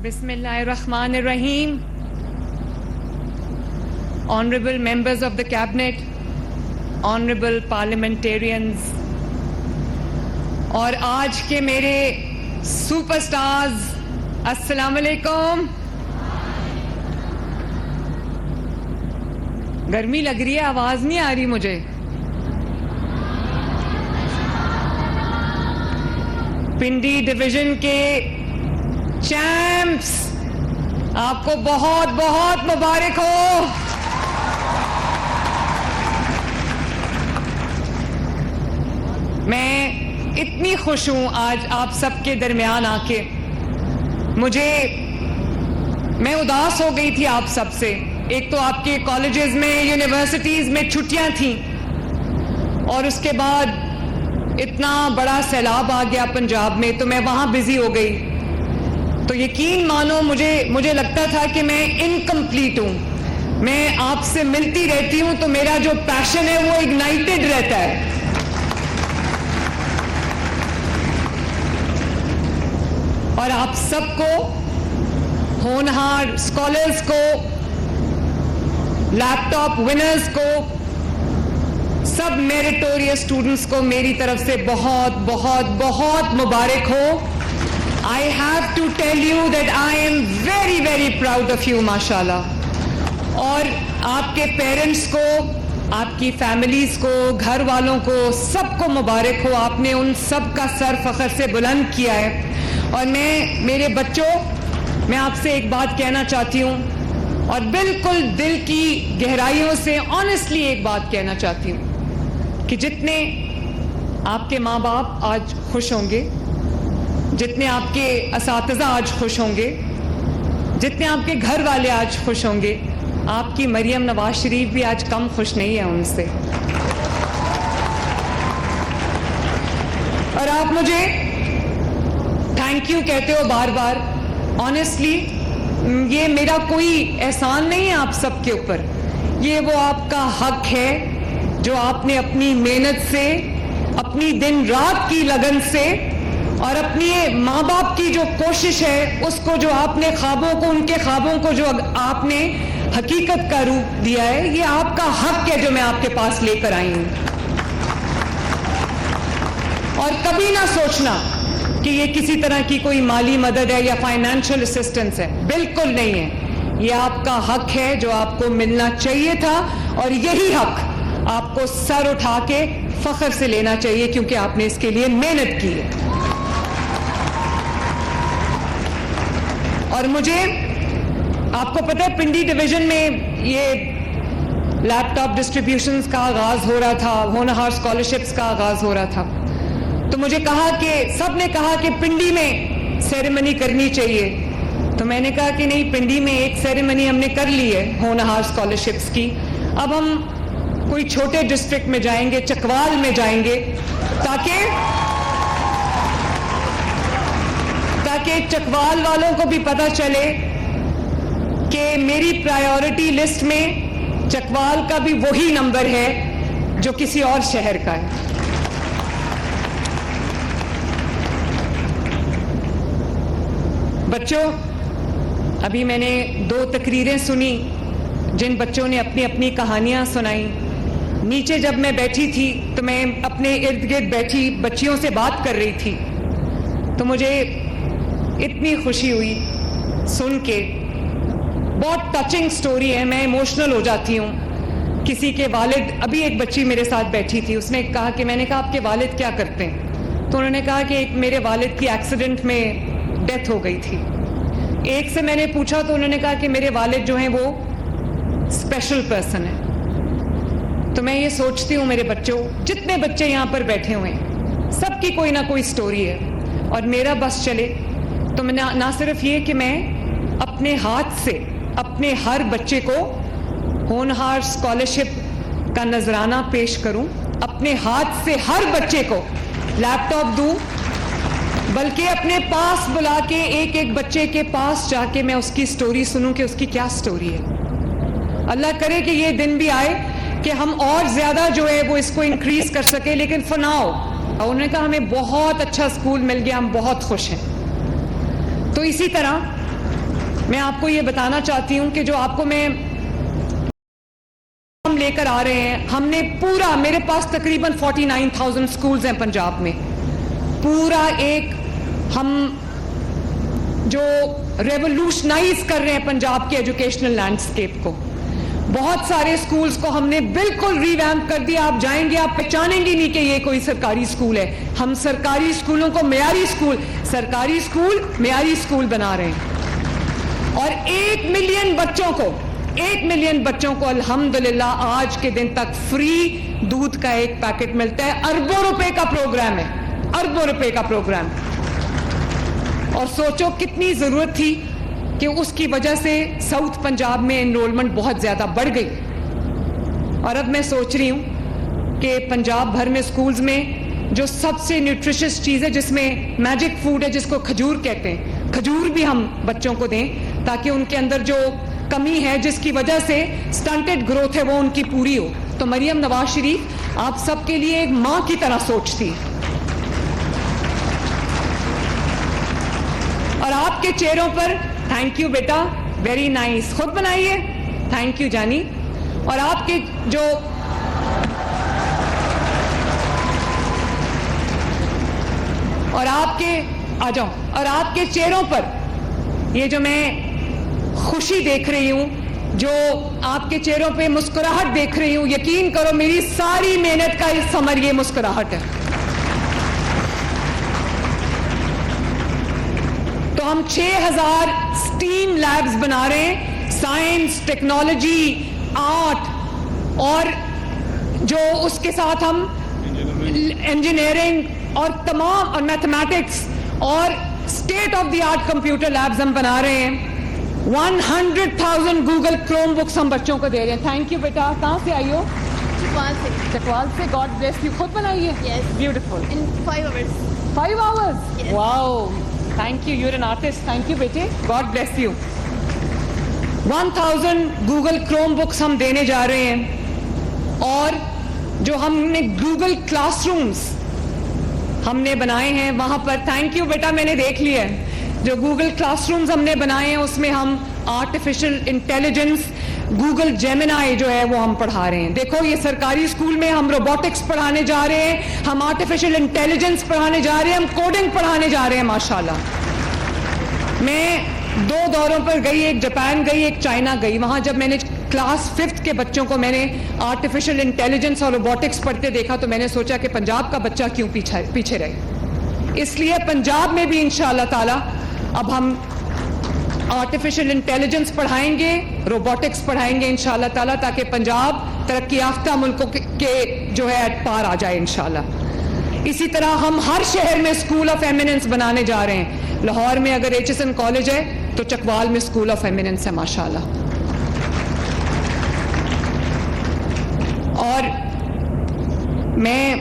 Bismillahirrahmanirrahim. Honorable members of the cabinet, honorable parliamentarians, اور آج کے میرے سپر سٹارز، السلام علیکم. گرمی لگ رہی ہے، آواز نہیں آ رہی مجھے. پنڈی ڈویژن کے چیمپس، آپ کو بہت بہت مبارک ہو. میں اتنی خوش ہوں آج آپ سب کے درمیان آ کے. میں اداس ہو گئی تھی آپ سب سے. ایک تو آپ کے کالجز میں، یونیورسٹیز میں چھٹیاں تھیں، اور اس کے بعد اتنا بڑا سیلاب آ گیا پنجاب میں، تو میں وہاں بزی ہو گئی. تو یقین مانو مجھے لگتا تھا کہ میں انکمپلیٹ ہوں. میں آپ سے ملتی رہتی ہوں تو میرا جو پیشن ہے وہ اگنائٹڈ رہتا ہے. اور آپ سب کو، ہونہار اسکالرز کو، لیپ ٹاپ ونرز کو، سب میریٹوریس اسٹوڈنٹس کو میری طرف سے بہت بہت بہت مبارک ہو. I have to tell you that I am very very proud of you, ماشاءاللہ. اور آپ کے پیرنٹس کو، آپ کی فیملیز کو، گھر والوں کو، سب کو مبارک ہو. آپ نے ان سب کا سر فخر سے بلند کیا ہے. اور میرے بچوں، میں آپ سے ایک بات کہنا چاہتی ہوں، اور بالکل دل کی گہرائیوں سے آنیسٹلی ایک بات کہنا چاہتی ہوں، کہ جتنے آپ کے ماں باپ آج خوش ہوں گے، جتنے آپ کے اساتذہ آج خوش ہوں گے، جتنے آپ کے گھر والے آج خوش ہوں گے، آپ کی مریم نواز شریف بھی آج کم خوش نہیں ہے ان سے. اور آپ مجھے تھینک یو کہتے ہو بار بار. آنیسٹلی یہ میرا کوئی احسان نہیں ہے آپ سب کے اوپر. یہ وہ آپ کا حق ہے جو آپ نے اپنی محنت سے، اپنی دن رات کی لگن سے، اور اپنی ماں باپ کی جو کوشش ہے اس کو، جو آپ نے خوابوں کو، ان کے خوابوں کو جو آپ نے حقیقت کا روپ دیا ہے، یہ آپ کا حق ہے جو میں آپ کے پاس لے کر آئی ہوں. اور کبھی نہ سوچنا کہ یہ کسی طرح کی کوئی مالی مدد ہے یا فائنینشیل اسسٹنس ہے. بالکل نہیں ہے. یہ آپ کا حق ہے جو آپ کو ملنا چاہیے تھا، اور یہی حق آپ کو سر اٹھا کے فخر سے لینا چاہیے، کیونکہ آپ نے اس کے لیے محنت کی ہے. اور مجھے، آپ کو پتہ ہے پنڈی ڈویژن میں یہ لیپ ٹاپ ڈسٹریبیوشنز کا آغاز ہو رہا تھا، ہونہار اسکالرشپس کا آغاز ہو رہا تھا. تو مجھے کہا کہ سب نے کہا کہ پنڈی میں سیریمنی کرنی چاہیے. تو میں نے کہا کہ نہیں، پنڈی میں ایک سیریمنی ہم نے کر لی ہے ہونہار اسکالرشپس کی. اب ہم کوئی چھوٹے ڈسٹرکٹ میں جائیں گے، چکوال میں جائیں گے، تاکہ چکوال والوں کو بھی پتہ چلے کہ میری پرائیورٹی لسٹ میں چکوال کا بھی وہی نمبر ہے جو کسی اور شہر کا ہے. بچوں، ابھی میں نے 2 تقریریں سنی جن بچوں نے اپنی اپنی کہانیاں سنائیں. نیچے جب میں بیٹھی تھی تو میں اپنے ارد گرد بیٹھی بچیوں سے بات کر رہی تھی، تو مجھے اتنی خوشی ہوئی سن کے. بہت ٹچنگ سٹوری ہے، میں ایموشنل ہو جاتی ہوں. کسی کے والد، ابھی ایک بچی میرے ساتھ بیٹھی تھی، اس نے کہا کہ میں نے کہا آپ کے والد کیا کرتے ہیں؟ تو انہوں نے کہا کہ ایک میرے والد کی ایکسیڈنٹ میں ڈیتھ ہو گئی تھی. ایک سے میں نے پوچھا تو انہوں نے کہا کہ میرے والد جو ہیں وہ اسپیشل پرسن ہیں. تو میں یہ سوچتی ہوں میرے بچوں، جتنے بچے یہاں پر بیٹھے ہوئے ہیں، سب کی کوئی نہ کوئی سٹوری ہے. اور میرا بس چلے تو میں نہ صرف یہ کہ میں اپنے ہاتھ سے اپنے ہر بچے کو ہونہار اسکالرشپ کا نذرانہ پیش کروں، اپنے ہاتھ سے ہر بچے کو لیپ ٹاپ دوں، بلکہ اپنے پاس بلا کے ایک ایک بچے کے پاس جا کے میں اس کی سٹوری سنوں کہ اس کی کیا سٹوری ہے. اللہ کرے کہ یہ دن بھی آئے کہ ہم اور زیادہ جو ہے وہ اس کو انکریز کر سکے. لیکن فار ناؤ انہوں نے کہا ہمیں بہت اچھا اسکول مل گیا، ہم بہت خوش ہیں. تو اسی طرح میں آپ کو یہ بتانا چاہتی ہوں کہ جو آپ کو میں ہم لے کر آ رہے ہیں, ہم نے پورا, میرے پاس تقریباً 49,000 سکولز ہیں پنجاب میں, پورا ایک ہم جو ریولوشنائز کر رہے ہیں پنجاب کے ایجوکیشنل لینڈسکیپ کو. بہت سارے سکولز کو ہم نے بالکل ری ویمپ کر دیا. آپ جائیں گے آپ پہچانیں گے نہیں کہ یہ کوئی سرکاری سکول ہے. ہم سرکاری سکولوں کو معیاری سکول, سرکاری سکول معیاری سکول بنا رہے ہیں. اور 1 ملین بچوں کو الحمدللہ آج کے دن تک فری دودھ کا ایک پیکٹ ملتا ہے. اربوں روپے کا پروگرام ہے, اربوں روپے کا پروگرام. اور سوچو کتنی ضرورت تھی کہ اس کی وجہ سے ساؤتھ پنجاب میں انرولمنٹ بہت زیادہ بڑھ گئی. اور اب میں سوچ رہی ہوں کہ پنجاب بھر میں سکولز میں جو سب سے نیوٹریشس چیز ہے, جس میں میجک فوڈ ہے, جس کو کھجور کہتے ہیں, کھجور بھی ہم بچوں کو دیں تاکہ ان کے اندر جو کمی ہے جس کی وجہ سے سٹنٹڈ گروتھ ہے وہ ان کی پوری ہو. تو مریم نواز شریف آپ سب کے لیے ایک ماں کی طرح سوچتی ہے. اور آپ کے چہروں پر تھینک یو بیٹا, ویری نائس, خود بنائیے, تھینک یو جانی. اور آپ کے جو اور آپ کے آ جاؤ, اور آپ کے چہروں پر یہ جو میں خوشی دیکھ رہی ہوں, جو آپ کے چہروں پہ مسکراہٹ دیکھ رہی ہوں, یقین کرو میری ساری محنت کا اس ثمر یہ مسکراہٹ ہے. تو ہم 6,000 سٹیم لیبز بنا رہے ہیں, سائنس, ٹیکنالوجی, آرٹ, اور جو اس کے ساتھ ہم انجینئرنگ اور تمام, اور میتھمیٹکس اور state of the art computer labs ہم بنا رہے ہیں. 100,000 گوگل کروم بکس ہم بچوں کو دے رہے ہیں. تھینک یو بیٹا. کہاں سے آئی ہو؟ چکوال سے. God bless you. خود بنائیے؟ Beautiful. In 5 hours. 5 hours? Wow, thank you, you're an artist. Thank you بیٹے, God bless you. 1,000 Google Chrome books ہم دینے جا رہے ہیں. اور جو ہم نے گوگل کلاس رومز ہم نے بنائے ہیں وہاں پر, تھینک یو بیٹا, میں نے دیکھ لیا ہے, جو گوگل کلاس رومز ہم نے بنائے ہیں اس میں ہم آرٹیفیشل انٹیلیجنس, گوگل جیمنائی جو ہے وہ ہم پڑھا رہے ہیں. دیکھو یہ سرکاری اسکول میں ہم روبوٹکس پڑھانے جا رہے ہیں, ہم آرٹیفیشل انٹیلیجنس پڑھانے جا رہے ہیں, ہم کوڈنگ پڑھانے جا رہے ہیں. ماشاءاللہ میں 2 دوروں پر گئی, ایک جاپان گئی, ایک چائنا گئی. وہاں جب میں نے کلاس 5th کے بچوں کو میں نے آرٹیفیشل انٹیلیجنس اور روبوٹکس پڑھتے دیکھا تو میں نے سوچا کہ پنجاب کا بچہ کیوں پیچھے رہے. اس لیے پنجاب میں بھی انشاءاللہ تعالی اب ہم آرٹیفیشل انٹیلیجنس پڑھائیں گے, روبوٹکس پڑھائیں گے انشاءاللہ تعالی, تاکہ پنجاب ترقی یافتہ ملکوں کے جو ہے پار آ جائے انشاءاللہ. اسی طرح ہم ہر شہر میں اسکول آف ایمیننس بنانے جا رہے ہیں. لاہور میں اگر HSN کالج ہے تو چکوال میں اسکول آف ایمیننس ہے ماشاءاللہ. اور میں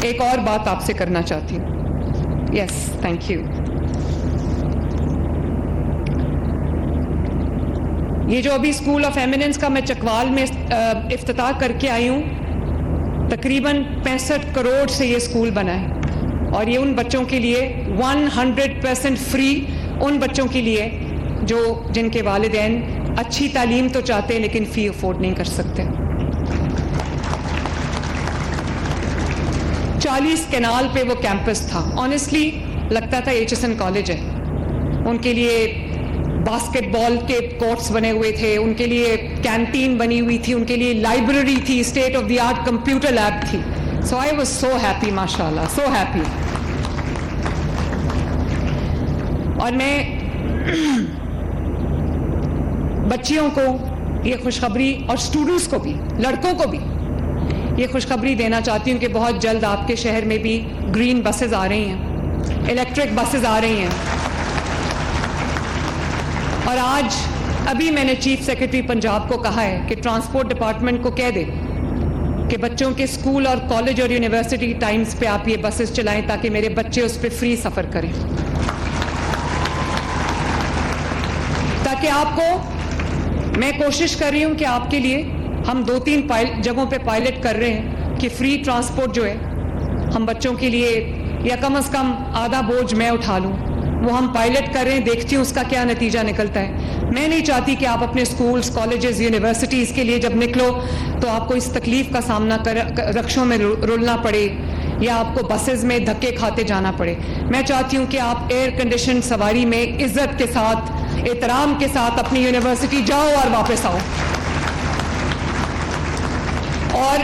ایک اور بات آپ سے کرنا چاہتی ہوں. یس, تھینک یو. یہ جو ابھی اسکول آف ایمیننس کا میں چکوال میں افتتاح کر کے آئی ہوں, تقریباً 65 کروڑ سے یہ اسکول بنا ہے. اور یہ ان بچوں کے لیے 100% فری, ان بچوں کے لیے جن کے والدین اچھی تعلیم تو چاہتے ہیں لیکن فی افورڈ نہیں کر سکتے. 40 کینال پہ وہ کیمپس تھا. آنیسٹلی لگتا تھا HSN کالج ہے. ان کے لیے باسکٹ بال کے کورٹس بنے ہوئے تھے, ان کے لیے کینٹین بنی ہوئی تھی, ان کے لیے لائبریری تھی, state of the art computer lab تھی. سو آئی واز سو ہیپی, ماشاء اللہ, سو ہیپی. اور میں بچیوں کو یہ خوشخبری, اور اسٹوڈنٹس کو بھی, لڑکوں کو بھی یہ خوشخبری دینا چاہتی ہوں کہ بہت جلد آپ کے شہر میں بھی گرین بسز آ رہی ہیں, الیکٹرک بسز آ رہی ہیں. اور آج ابھی میں نے چیف سیکرٹری پنجاب کو کہا ہے کہ ٹرانسپورٹ ڈپارٹمنٹ کو کہہ دے کہ بچوں کے اسکول اور کالج اور یونیورسٹی ٹائمز پہ آپ یہ بسز چلائیں تاکہ میرے بچے اس پہ فری سفر کریں, تاکہ آپ کو, میں کوشش کر رہی ہوں کہ آپ کے لیے ہم 2-3 جگہوں پہ پائلٹ کر رہے ہیں کہ فری ٹرانسپورٹ جو ہے ہم بچوں کے لیے, یا کم از کم آدھا بوجھ میں اٹھا لوں, وہ ہم پائلٹ کر رہے ہیں, دیکھتی ہوں اس کا کیا نتیجہ نکلتا ہے. میں نہیں چاہتی کہ آپ اپنے اسکولز, کالجز, یونیورسٹیز کے لیے جب نکلو تو آپ کو اس تکلیف کا سامنا رکشوں میں رولنا پڑے یا آپ کو بسز میں دھکے کھاتے جانا پڑے. میں چاہتی ہوں کہ آپ ایئر کنڈیشن سواری میں عزت کے ساتھ, احترام کے ساتھ اپنی یونیورسٹی جاؤ اور واپس آؤ. اور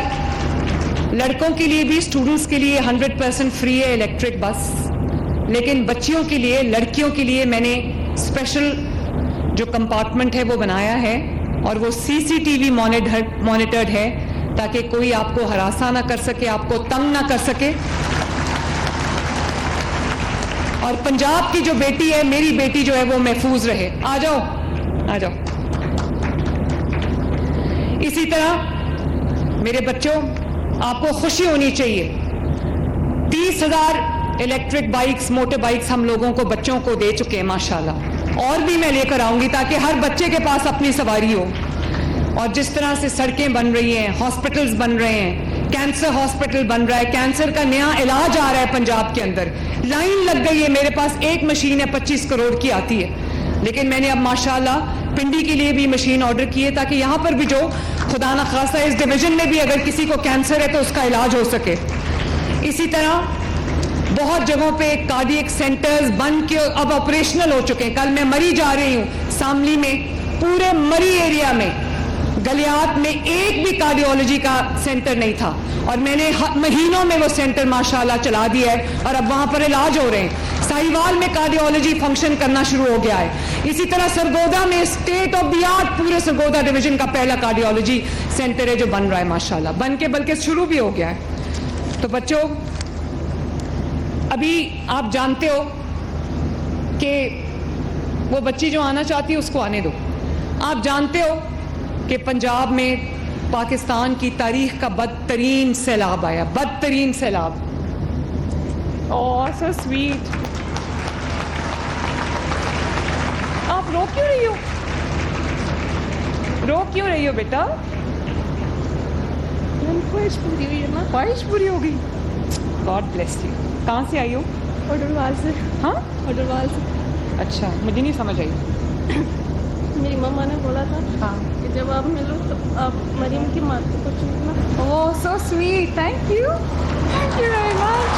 لڑکوں کے لیے بھی, اسٹوڈنٹس کے لیے 100% فری ہے الیکٹرک بس, لیکن بچیوں کے لیے, لڑکیوں کے لیے میں نے اسپیشل جو کمپارٹمنٹ ہے وہ بنایا ہے, اور وہ CCTV مانیٹرڈ ہے تاکہ کوئی آپ کو ہراساں نہ کر سکے, آپ کو تنگ نہ کر سکے. اور پنجاب کی جو بیٹی ہے, میری بیٹی جو ہے, وہ محفوظ رہے. آ جاؤ آ جاؤ. اسی طرح میرے بچوں, آپ کو خوشی ہونی چاہیے, 30,000 الیکٹرک بائکس, موٹر بائکس ہم لوگوں کو, بچوں کو دے چکے ہیں ماشاءاللہ, اور بھی میں لے کر آؤں گی تاکہ ہر بچے کے پاس اپنی سواری ہو. اور جس طرح سے سڑکیں بن رہی ہیں, ہاسپٹلز بن رہے ہیں, کینسر ہاسپٹل بن رہا ہے, کینسر کا نیا علاج آ رہا ہے پنجاب کے اندر. لائن لگ گئی ہے, میرے پاس ایک مشین ہے 25 کروڑ کی آتی ہے, لیکن میں نے اب ماشاءاللہ پنڈی کے لیے بھی مشین آرڈر کی ہے تاکہ یہاں پر بھی جو خدا نہ خواستہ اس ڈویژن میں بھی اگر کسی کو کینسر ہے تو اس کا علاج ہو سکے. اسی طرح بہت جگہوں پہ کارڈیک سینٹرز بن کے اب آپریشنل ہو چکے ہیں. کل میں مری جا رہی ہوں, ساملی میں, پورے مری ایریا میں, گلیات میں ایک بھی کارڈیولوجی کا سینٹر نہیں تھا, اور میں نے مہینوں میں وہ سینٹر ماشاءاللہ چلا دیا ہے, اور اب وہاں پر علاج ہو رہے ہیں. ساہیوال میں کارڈیولوجی فنکشن کرنا شروع ہو گیا ہے. اسی طرح سرگودا میں اسٹیٹ آف دی آرٹ, پورے سرگودا ڈویژن کا پہلا کارڈیولوجی سینٹر ہے جو بن رہا ہے ماشاءاللہ, بن کے بلکہ شروع بھی ہو گیا ہے. تو بچوں, ابھی آپ جانتے ہو کہ وہ بچی جو آنا چاہتی ہے اس کو آنے دو. آپ جانتے ہو کہ پنجاب میں پاکستان کی تاریخ کا بدترین سیلاب آیا, بدترین سیلاب. اوہ سو سویٹ. آپ رو کیوں رہی ہو, رو کیوں رہی ہو بیٹا؟ خواہش پوری ہوئی ہے نا. خواہش پوری ہو گئی. God bless you. کہاں سے آئی ہو؟ اوڈروال سے. ہاں, اوڈروال سے. اچھا, مجھے نہیں سمجھ آئی. میری مما نے بولا تھا ہاں کہ جب آپ ملو تو آپ مریم کی ماتھے کو چومنا. Oh so sweet. Thank you, thank you very much.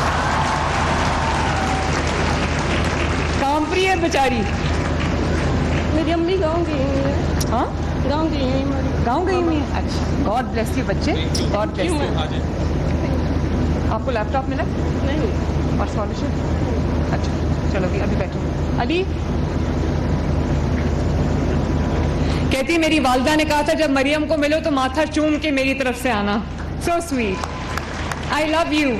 کانپ رہی ہے بیچاری. میری امی گاؤں گئی ہوئی ہے. ہاں, گاؤں گئی ہوئی ہماری. گاؤں گئی ہوئی ہیں. اچھا, گاڈ بلیس یو بچے, گاڈ بلیس یو. آپ کو لیپ ٹاپ ملا نہیں اور اسکالرشپ؟ اچھا چلو ابھی بیٹھو. علی کہتی میری والدہ نے کہا تھا جب مریم کو ملو تو ماتھا چوم کے میری طرف سے آنا. So sweet. I love you.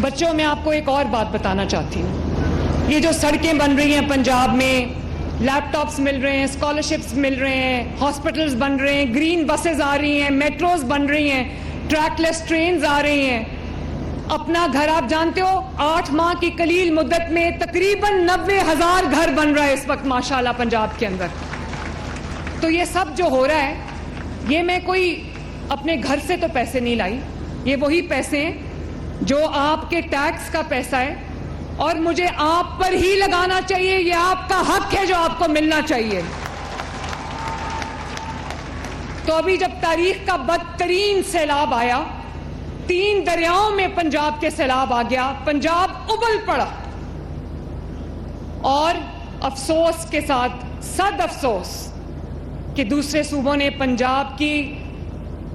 بچوں, میں آپ کو ایک اور بات بتانا چاہتی ہوں. یہ جو سڑکیں بن رہی ہیں پنجاب میں, لیپ ٹاپس مل رہے ہیں, اسکالرشپس مل رہے ہیں, ہاسپٹلس بن رہے ہیں, گرین بسز آ رہی ہیں, میٹروز بن رہی ہیں, ٹریک لیس ٹرینز آ رہی ہیں. اپنا گھر آپ جانتے ہو 8 ماہ کی قلیل مدت میں تقریباً 90,000 گھر بن رہا ہے اس وقت ماشاءاللہ پنجاب کے اندر. تو یہ سب جو ہو رہا ہے, یہ میں کوئی اپنے گھر سے تو پیسے نہیں لائی, یہ وہی پیسے ہیں جو آپ کے ٹیکس کا پیسہ ہے, اور مجھے آپ پر ہی لگانا چاہیے. یہ آپ کا حق ہے جو آپ کو ملنا چاہیے. تو ابھی جب تاریخ کا بدترین سیلاب آیا, 3 دریاؤں میں پنجاب کے سیلاب آ گیا, پنجاب ابل پڑا, اور افسوس کے ساتھ صد افسوس کہ دوسرے صوبوں نے پنجاب کی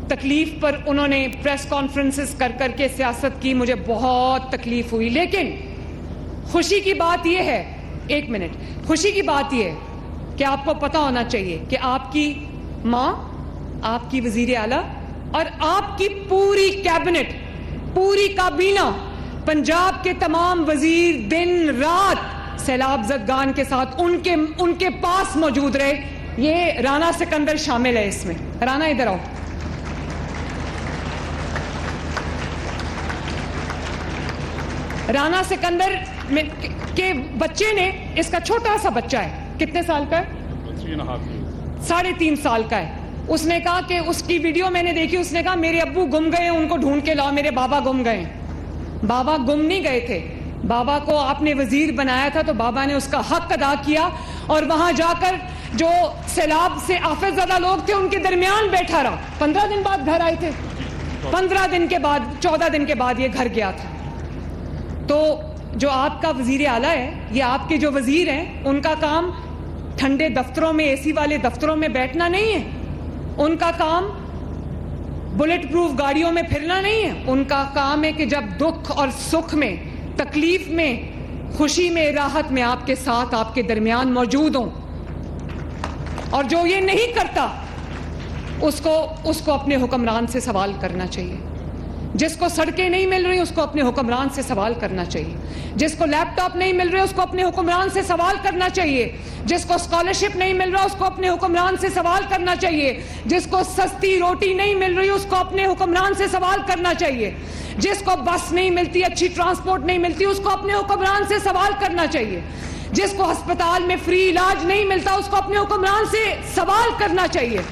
تکلیف پر انہوں نے پریس کانفرنسز کر کر کے سیاست کی. مجھے بہت تکلیف ہوئی, لیکن خوشی کی بات یہ ہے, ایک منٹ, خوشی کی بات یہ ہے کہ آپ کو پتا ہونا چاہیے کہ آپ کی ماں, آپ کی وزیر اعلیٰ اور آپ کی پوری کیبنٹ, پوری کابینہ, پنجاب کے تمام وزیر دن رات سیلاب زدگان کے ساتھ ان کے پاس موجود رہے. یہ رانا سکندر شامل ہے اس میں. رانا ادھر آؤ. رانا سکندر کے بچے نے, اس کا چھوٹا سا بچہ ہے, کتنے سال کا ہے؟ 3.5 سال کا ہے. اس نے کہا کہ اس کی ویڈیو میں نے دیکھی, اس نے کہا میرے ابو گم گئے, ان کو ڈھونڈ کے لاؤ, میرے بابا گم گئے. بابا گم نہیں گئے تھے. بابا کو آپ نے وزیر بنایا تھا تو بابا نے اس کا حق ادا کیا اور وہاں جا کر جو سیلاب سے آفت زدہ لوگ تھے ان کے درمیان بیٹھا رہا. 15 دن بعد گھر آئے تھے, 15 دن کے بعد, 14 دن کے بعد یہ گھر گیا تھا. تو جو آپ کا وزیر اعلیٰ ہے, یہ آپ کے جو وزیر ہیں, ان کا کام ٹھنڈے دفتروں میں, اے سی والے دفتروں میں بیٹھنا نہیں ہے. ان کا کام بلٹ پروف گاڑیوں میں پھرنا نہیں ہے. ان کا کام ہے کہ جب دکھ اور سکھ میں, تکلیف میں, خوشی میں, راحت میں آپ کے ساتھ, آپ کے درمیان موجود ہوں. اور جو یہ نہیں کرتا اس کو اپنے حکمران سے سوال کرنا چاہیے. جس کو سڑکیں نہیں مل رہی اس کو اپنے حکمران سے سوال کرنا چاہیے. جس کو لیپ ٹاپ نہیں مل رہے اس کو اپنے حکمران سے سوال کرنا چاہیے. جس کو اسکالرشپ نہیں مل رہا اس کو اپنے حکمران سے سوال کرنا چاہیے. جس کو سستی روٹی نہیں مل رہی اس کو اپنے حکمران سے سوال کرنا چاہیے. جس کو بس نہیں ملتی, اچھی ٹرانسپورٹ نہیں ملتی, اس کو اپنے حکمران سے سوال کرنا چاہیے. جس کو ہسپتال میں فری علاج نہیں ملتا اس کو اپنے حکمران سے سوال کرنا چاہیے.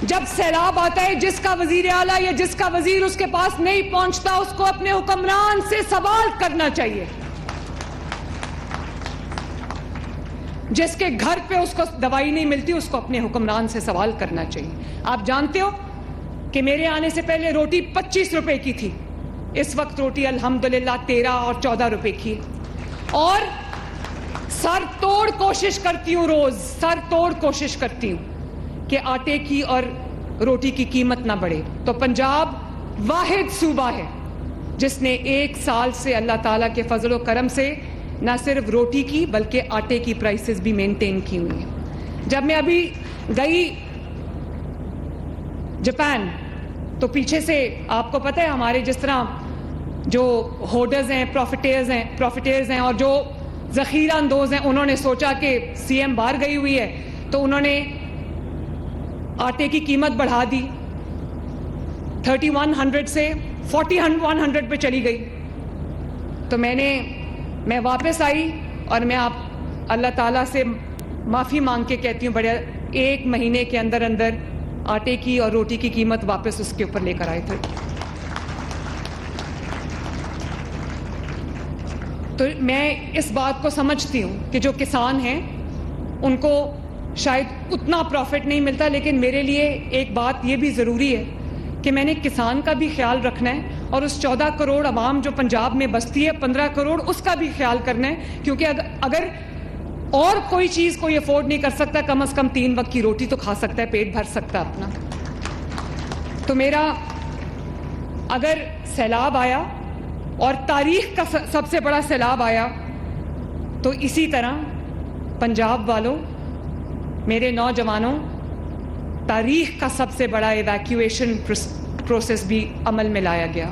جب سیلاب آتا ہے, جس کا وزیر اعلیٰ یا جس کا وزیر اس کے پاس نہیں پہنچتا اس کو اپنے حکمران سے سوال کرنا چاہیے. جس کے گھر پہ اس کو دوائی نہیں ملتی اس کو اپنے حکمران سے سوال کرنا چاہیے. آپ جانتے ہو کہ میرے آنے سے پہلے روٹی 25 روپے کی تھی. اس وقت روٹی الحمدللہ 13 اور 14 روپے کی ہے. اور سر توڑ کوشش کرتی ہوں, روز سر توڑ کوشش کرتی ہوں کہ آٹے کی اور روٹی کی قیمت نہ بڑھے. تو پنجاب واحد صوبہ ہے جس نے 1 سال سے اللہ تعالیٰ کے فضل و کرم سے نہ صرف روٹی کی بلکہ آٹے کی پرائسز بھی مینٹین کی ہوئی ہیں. جب میں ابھی گئی جاپان تو پیچھے سے آپ کو پتہ ہے ہمارے جس طرح جو ہولڈرز ہیں, پروفیٹیرز ہیں اور جو ذخیرہ اندوز ہیں, انہوں نے سوچا کہ سی ایم باہر گئی ہوئی ہے تو انہوں نے آٹے کی قیمت بڑھا دی. 3100 سے 4100 پہ چلی گئی. تو میں واپس آئی اور میں اللہ تعالیٰ سے معافی مانگ کے کہتی ہوں, بڑے 1 مہینے کے اندر آٹے کی اور روٹی کی قیمت واپس اس کے اوپر لے کر آئے تھے. تو میں اس بات کو سمجھتی ہوں کہ جو کسان ہیں ان کو شاید اتنا پروفٹ نہیں ملتا, لیکن میرے لیے ایک بات یہ بھی ضروری ہے کہ میں نے کسان کا بھی خیال رکھنا ہے اور اس 14 کروڑ عوام جو پنجاب میں بستی ہے, 15 کروڑ, اس کا بھی خیال کرنا ہے. کیونکہ اگر اور کوئی چیز کوئی افورڈ نہیں کر سکتا, کم از کم 3 وقت کی روٹی تو کھا سکتا ہے, پیٹ بھر سکتا اپنا. تو میرا اگر سیلاب آیا اور تاریخ کا سب سے بڑا سیلاب آیا تو اسی طرح پنجاب والوں, میرے نوجوانوں, تاریخ کا سب سے بڑا ایویکیویشن پروسیس بھی عمل میں لایا گیا.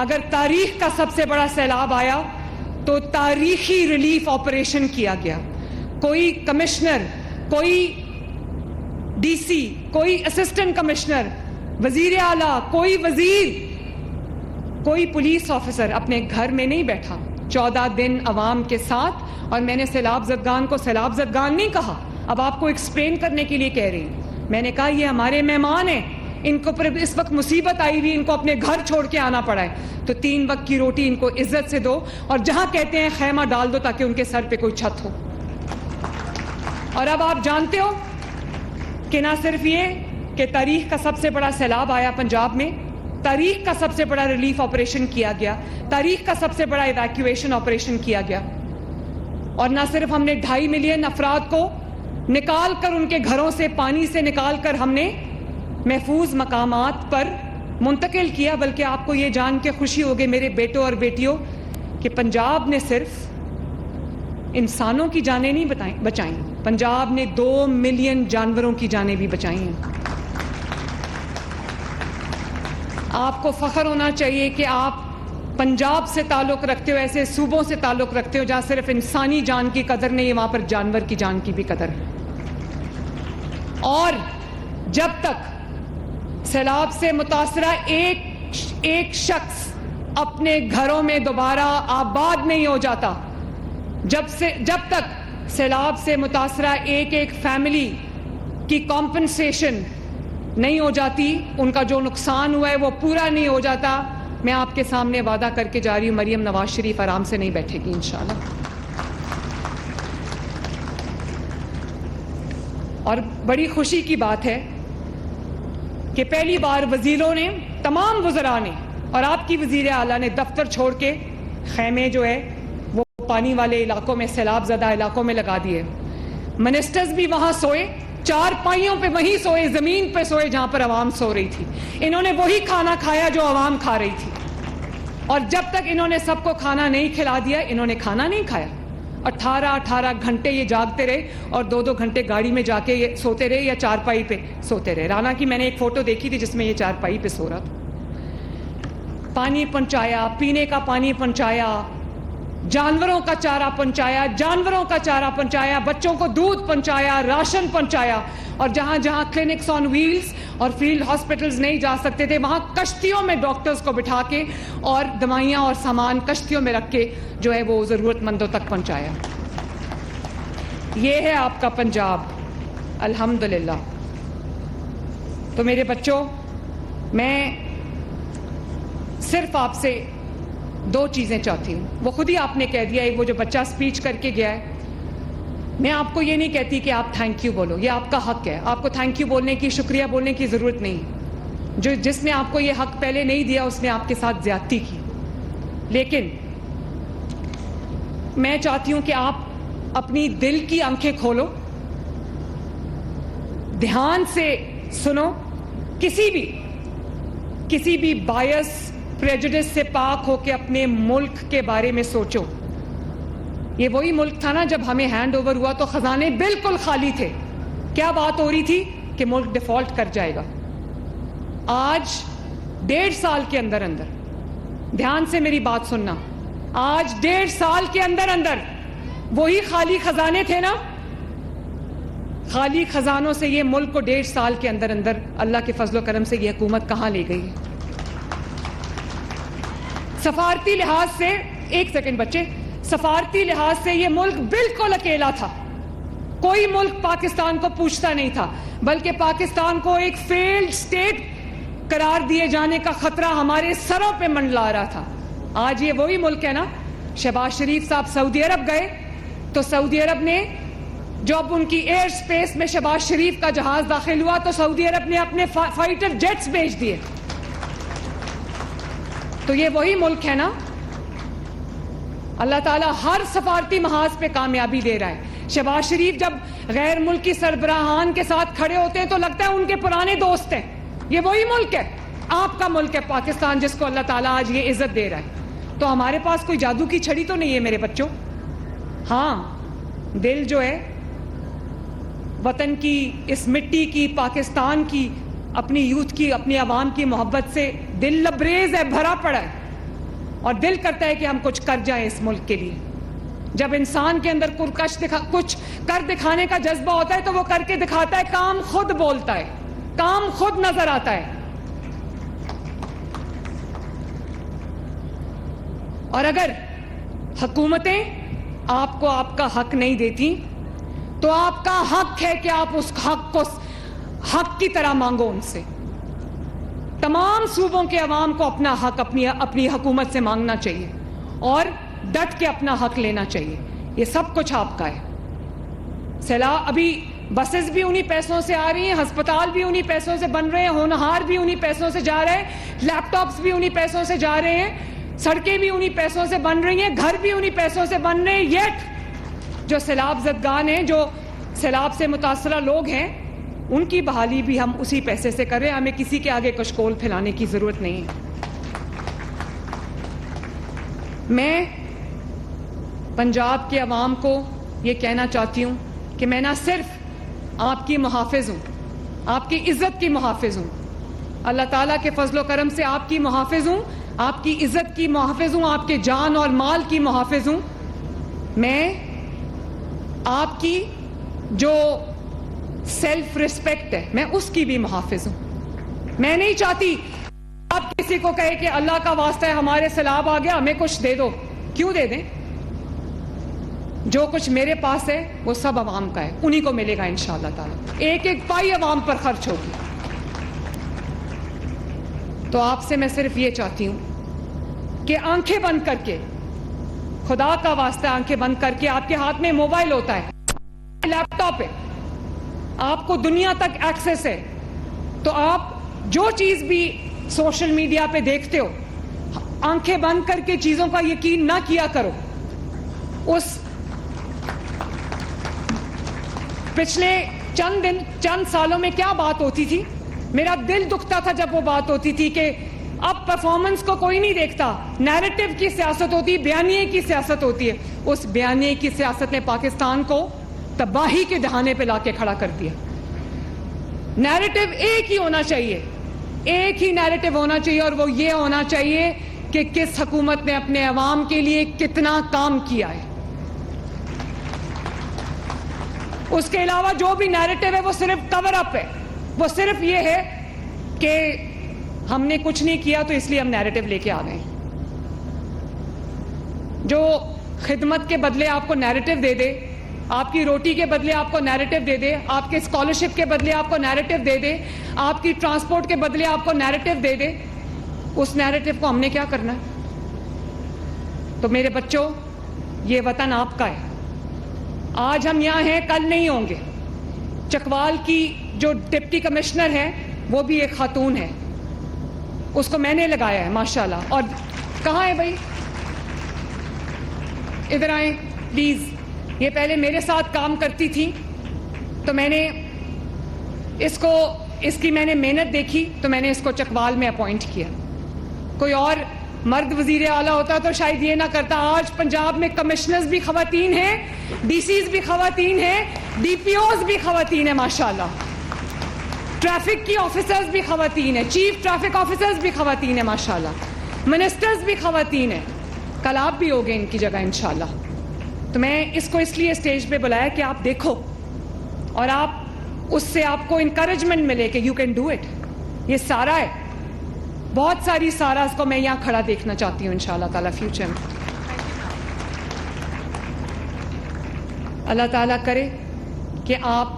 اگر تاریخ کا سب سے بڑا سیلاب آیا تو تاریخی ریلیف آپریشن کیا گیا. کوئی کمشنر, کوئی ڈی سی, کوئی اسسٹنٹ کمشنر, وزیر اعلیٰ, کوئی وزیر, کوئی پولیس آفیسر اپنے گھر میں نہیں بیٹھا. 14 دن عوام کے ساتھ. اور میں نے سیلاب زدگان کو سیلاب زدگان نہیں کہا, اب آپ کو ایکسپلین کرنے کے لیے کہہ رہی ہوں. میں نے کہا یہ ہمارے مہمان ہیں, ان کو اس وقت مصیبت آئی ہوئی, ان کو اپنے گھر چھوڑ کے آنا پڑا ہے, تو 3 وقت کی روٹی ان کو عزت سے دو, اور جہاں کہتے ہیں خیمہ ڈال دو تاکہ ان کے سر پہ کوئی چھت ہو. اور اب آپ جانتے ہو کہ نہ صرف یہ کہ تاریخ کا سب سے بڑا سیلاب آیا پنجاب میں, تاریخ کا سب سے بڑا ریلیف آپریشن کیا گیا, تاریخ کا سب سے بڑا ایویکیویشن آپریشن کیا گیا. اور نہ صرف ہم نے 2.5 ملین افراد کو نکال کر ان کے گھروں سے, پانی سے نکال کر ہم نے محفوظ مقامات پر منتقل کیا, بلکہ آپ کو یہ جان کے خوشی ہوگی میرے بیٹوں اور بیٹیوں کہ پنجاب نے صرف انسانوں کی جانیں نہیں بچائیں, پنجاب نے 2 ملین جانوروں کی جانیں بھی بچائی ہیں. آپ کو فخر ہونا چاہیے کہ آپ پنجاب سے تعلق رکھتے ہو, ایسے صوبوں سے تعلق رکھتے ہو جہاں صرف انسانی جان کی قدر نہیں ہے, وہاں پر جانور کی جان کی بھی قدر ہے. اور جب تک سیلاب سے متاثرہ ایک شخص اپنے گھروں میں دوبارہ آباد نہیں ہو جاتا, جب تک سیلاب سے متاثرہ ایک فیملی کی کمپنسیشن نہیں ہو جاتی, ان کا جو نقصان ہوا ہے وہ پورا نہیں ہو جاتا. میں آپ کے سامنے وعدہ کر کے جا رہی ہوں, مریم نواز شریف آرام سے نہیں بیٹھے گی انشاءاللہ. اور بڑی خوشی کی بات ہے کہ پہلی بار وزیروں نے, تمام وزراء نے اور آپ کی وزیر اعلیٰ نے دفتر چھوڑ کے خیمے جو ہے وہ پانی والے علاقوں میں, سیلاب زدہ علاقوں میں لگا دیے. منسٹرز بھی وہاں سوئے, چار پائیوں پہ وہیں سوئے, زمین پہ سوئے جہاں پر عوام سو رہی تھی. انہوں نے وہی کھانا کھایا جو عوام کھا رہی تھی, اور جب تک انہوں نے سب کو کھانا نہیں کھلا دیا, انہوں نے کھانا نہیں کھایا. 18 گھنٹے یہ جاگتے رہے اور 2 گھنٹے گاڑی میں جا کے یہ سوتے رہے یا چارپائی پہ سوتے رہے. رانا کی میں نے ایک فوٹو دیکھی تھی جس میں یہ چارپائی پہ سو رہا تھا. پانی پہنچایا, پینے کا پانی پہنچایا, جانوروں کا چارہ پہنچایا, بچوں کو دودھ پہنچایا, راشن پہنچایا. اور جہاں جہاں کلینکس آن ویلز اور فیلڈ ہاسپٹلز نہیں جا سکتے تھے, وہاں کشتیوں میں ڈاکٹرز کو بٹھا کے اور دوائیاں اور سامان کشتیوں میں رکھ کے جو ہے وہ ضرورت مندوں تک پہنچایا. یہ ہے آپ کا پنجاب, الحمدللہ. تو میرے بچوں, میں صرف آپ سے 2 چیزیں چاہتی ہوں. وہ خود ہی آپ نے کہہ دیا ہے, وہ جو بچہ اسپیچ کر کے گیا ہے, میں آپ کو یہ نہیں کہتی کہ آپ تھینک یو بولو, یہ آپ کا حق ہے. آپ کو تھینک یو بولنے کی, شکریہ بولنے کی ضرورت نہیں. جس نے آپ کو یہ حق پہلے نہیں دیا اس نے آپ کے ساتھ زیادتی کی. لیکن میں چاہتی ہوں کہ آپ اپنی دل کی آنکھیں کھولو, دھیان سے سنو, کسی بھی بائس, پریجوڈس سے پاک ہو کے اپنے ملک کے بارے میں سوچو. یہ وہی ملک تھا نا جب ہمیں ہینڈ اوور ہوا تو خزانے بالکل خالی تھے. کیا بات ہو رہی تھی کہ ملک ڈیفالٹ کر جائے گا. آج 1.5 سال کے اندر, دھیان سے میری بات سننا, آج 1.5 سال کے اندر وہی خالی خزانے تھے نا, خالی خزانوں سے یہ ملک کو 1.5 سال کے اندر اللہ کے فضل و کرم سے یہ حکومت کہاں لے گئی ہے. سفارتی لحاظ سے, ایک سیکنڈ بچے, سفارتی لحاظ سے یہ ملک بالکل اکیلا تھا. کوئی ملک پاکستان کو پوچھتا نہیں تھا, بلکہ پاکستان کو ایک فیلڈ سٹیٹ قرار دیے جانے کا خطرہ ہمارے سروں پہ منڈلا رہا تھا. آج یہ وہی ملک ہے نا. شہباز شریف صاحب سعودی عرب گئے تو سعودی عرب نے, جب ان کی ایئر سپیس میں شہباز شریف کا جہاز داخل ہوا تو سعودی عرب نے اپنے فائٹر جیٹس بھیج دیے. تو یہ وہی ملک ہے نا. اللہ تعالیٰ ہر سفارتی محاذ پہ کامیابی دے رہا ہے. شہباز شریف جب غیر ملکی سربراہان کے ساتھ کھڑے ہوتے ہیں تو لگتا ہے ان کے پرانے دوست ہیں. یہ وہی ملک ہے, آپ کا ملک ہے پاکستان, جس کو اللہ تعالیٰ آج یہ عزت دے رہا ہے. تو ہمارے پاس کوئی جادو کی چھڑی تو نہیں ہے میرے بچوں. ہاں, دل جو ہے وطن کی, اس مٹی کی, پاکستان کی, اپنی یوتھ کی, اپنی عوام کی محبت سے دل لبریز ہے, بھرا پڑا ہے, اور دل کرتا ہے کہ ہم کچھ کر جائیں اس ملک کے لیے. جب انسان کے اندر کچھ کر دکھانے کا جذبہ ہوتا ہے تو وہ کر کے دکھاتا ہے, کام خود بولتا ہے, کام خود نظر آتا ہے. اور اگر حکومتیں آپ کو آپ کا حق نہیں دیتی تو آپ کا حق ہے کہ آپ اس حق کو حق کی طرح مانگو ان سے. تمام صوبوں کے عوام کو اپنا حق اپنی حکومت سے مانگنا چاہیے اور ڈٹ کے اپنا حق لینا چاہیے. یہ سب کچھ آپ کا ہے. ابھی بسز بھی انہی پیسوں سے آ رہی ہیں, ہسپتال بھی انہی پیسوں سے بن رہے ہیں, ہونہار بھی انہی پیسوں سے جا رہے ہیں, لیپ ٹاپس بھی انہی پیسوں سے جا رہے ہیں, سڑکیں بھی انہی پیسوں سے بن رہی ہیں, گھر بھی انہی پیسوں سے بن رہے ہیں. یٹ جو سیلاب زدگان ہیں, جو سیلاب سے متاثرہ لوگ ہیں, ان کی بحالی بھی ہم اسی پیسے سے کر رہے ہیں. ہمیں کسی کے آگے کشکول پھیلانے کی ضرورت نہیں ہے. میں پنجاب کے عوام کو یہ کہنا چاہتی ہوں کہ میں نہ صرف آپ کی محافظ ہوں, آپ کی عزت کی محافظ ہوں, اللہ تعالیٰ کے فضل و کرم سے آپ کی محافظ ہوں, آپ کی عزت کی محافظ ہوں, آپ کے جان اور مال کی محافظ ہوں. میں آپ کی جو سیلف ریسپیکٹ ہے میں اس کی بھی محافظ ہوں. میں نہیں چاہتی آپ کسی کو کہے کہ اللہ کا واسطہ ہے ہمارے سیلاب آ گیا ہمیں کچھ دے دو. کیوں دے دیں؟ جو کچھ میرے پاس ہے وہ سب عوام کا ہے, انہی کو ملے گا انشاءاللہ تعالی. ایک ایک پائی عوام پر خرچ ہوگی. تو آپ سے میں صرف یہ چاہتی ہوں کہ آنکھیں بند کر کے, خدا کا واسطہ آنکھیں بند کر کے, آپ کے ہاتھ میں موبائل ہوتا ہے, لیپ ٹاپ ہے, آپ کو دنیا تک ایکسس ہے, تو آپ جو چیز بھی سوشل میڈیا پہ دیکھتے ہو, آنکھیں بند کر کے چیزوں کا یقین نہ کیا کرو. اس پچھلے چند سالوں میں کیا بات ہوتی تھی, میرا دل دکھتا تھا جب وہ بات ہوتی تھی کہ اب پرفارمنس کو کوئی نہیں دیکھتا, نیریٹو کی سیاست ہوتی, بیانیے کی سیاست ہوتی ہے. اس بیانیے کی سیاست نے پاکستان کو تباہی کے دہانے پہ لا کے کھڑا کر دیا. نیریٹو ایک ہی ہونا چاہیے, ایک ہی نیریٹو ہونا چاہیے, اور وہ یہ ہونا چاہیے کہ کس حکومت نے اپنے عوام کے لیے کتنا کام کیا ہے. اس کے علاوہ جو بھی نیریٹو ہے وہ صرف کور اپ ہے, وہ صرف یہ ہے کہ ہم نے کچھ نہیں کیا تو اس لیے ہم نیریٹو لے کے آ گئے. جو خدمت کے بدلے آپ کو نیریٹو دے دے, آپ کی روٹی کے بدلے آپ کو نیریٹو دے دے, آپ کے اسکالرشپ کے بدلے آپ کو نیریٹو دے دے, آپ کی ٹرانسپورٹ کے بدلے آپ کو نیریٹو دے دے, اس نیریٹو کو ہم نے کیا کرنا ہے؟ تو میرے بچوں, یہ وطن آپ کا ہے. آج ہم یہاں ہیں, کل نہیں ہوں گے. چکوال کی جو ڈپٹی کمشنر ہے وہ بھی ایک خاتون ہے, اس کو میں نے لگایا ہے ماشاءاللہ. اور کہاں ہے بھائی, ادھر آئیں پلیز. یہ پہلے میرے ساتھ کام کرتی تھی, تو میں نے اس کی میں نے محنت دیکھی, تو میں نے اس کو چکوال میں اپوائنٹ کیا. کوئی اور مرد وزیر اعلیٰ ہوتا تو شاید یہ نہ کرتا. آج پنجاب میں کمشنرز بھی خواتین ہیں, ڈی سیز بھی خواتین ہیں, ڈی پی اوز بھی خواتین ہیں ماشاءاللہ, ٹریفک کی آفیسرز بھی خواتین ہیں, چیف ٹریفک آفیسرز بھی خواتین ہیں ماشاءاللہ, منسٹرز بھی خواتین ہیں. کل آپ بھی ہوگے ان کی جگہ انشاءاللہ. تو میں اس کو اس لیے اسٹیج پہ بلایا کہ آپ دیکھو, اور آپ اس سے آپ کو انکریجمنٹ ملے کہ یو کین ڈو اٹ. یہ سارا ہے, بہت ساری ساراز کو میں یہاں کھڑا دیکھنا چاہتی ہوں انشاءاللہ تعالیٰ فیوچر میں. اللہ تعالیٰ کرے کہ آپ,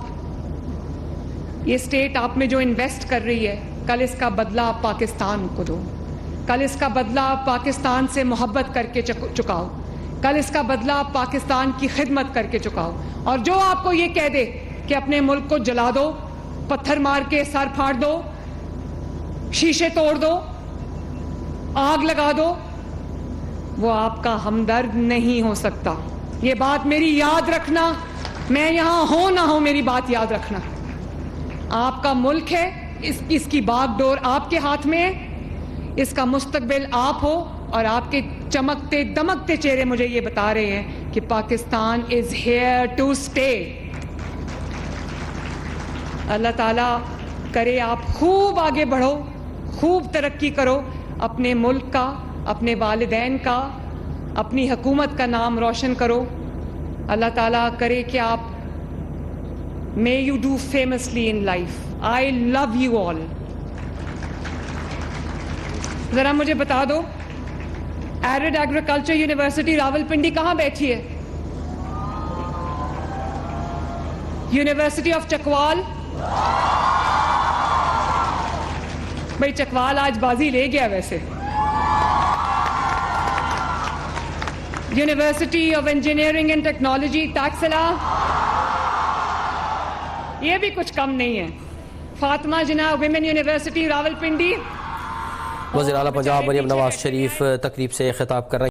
یہ اسٹیٹ آپ میں جو انویسٹ کر رہی ہے, کل اس کا بدلہ آپ پاکستان کو دو. کل اس کا بدلہ آپ پاکستان سے محبت کر کے چکاؤ. کل اس کا بدلہ آپ پاکستان کی خدمت کر کے چکاؤ. اور جو آپ کو یہ کہہ دے کہ اپنے ملک کو جلا دو, پتھر مار کے سر پھاڑ دو, شیشے توڑ دو, آگ لگا دو, وہ آپ کا ہمدرد نہیں ہو سکتا. یہ بات میری یاد رکھنا, میں یہاں ہوں نہ ہوں میری بات یاد رکھنا. آپ کا ملک ہے, اس کی باغ ڈور آپ کے ہاتھ میں ہے, اس کا مستقبل آپ ہو. اور آپ کے چمکتے دمکتے چہرے مجھے یہ بتا رہے ہیں کہ Pakistan is here to stay. Allah تعالیٰ کرے آپ خوب آگے بڑھو, خوب ترقی کرو, اپنے ملک کا, اپنے والدین کا, اپنی حکومت کا نام روشن کرو. اللہ تعالیٰ کرے کہ آپ may you do famously in life. I love you all. ذرا مجھے بتا دو, ایرڈ ایگریکلچر یونیورسٹی راولپنڈی کہاں بیٹھی ہے؟ University of Chakwal. بھائی چکوال آج بازی لے گیا ویسے. University of engineering and technology Taxila, یہ بھی کچھ کم نہیں ہے. فاطمہ جناح ویمن یونیورسٹی راولپنڈی. وزیر اعلیٰ پنجاب مریم نواز شریف تقریب سے خطاب کر رہے ہیں.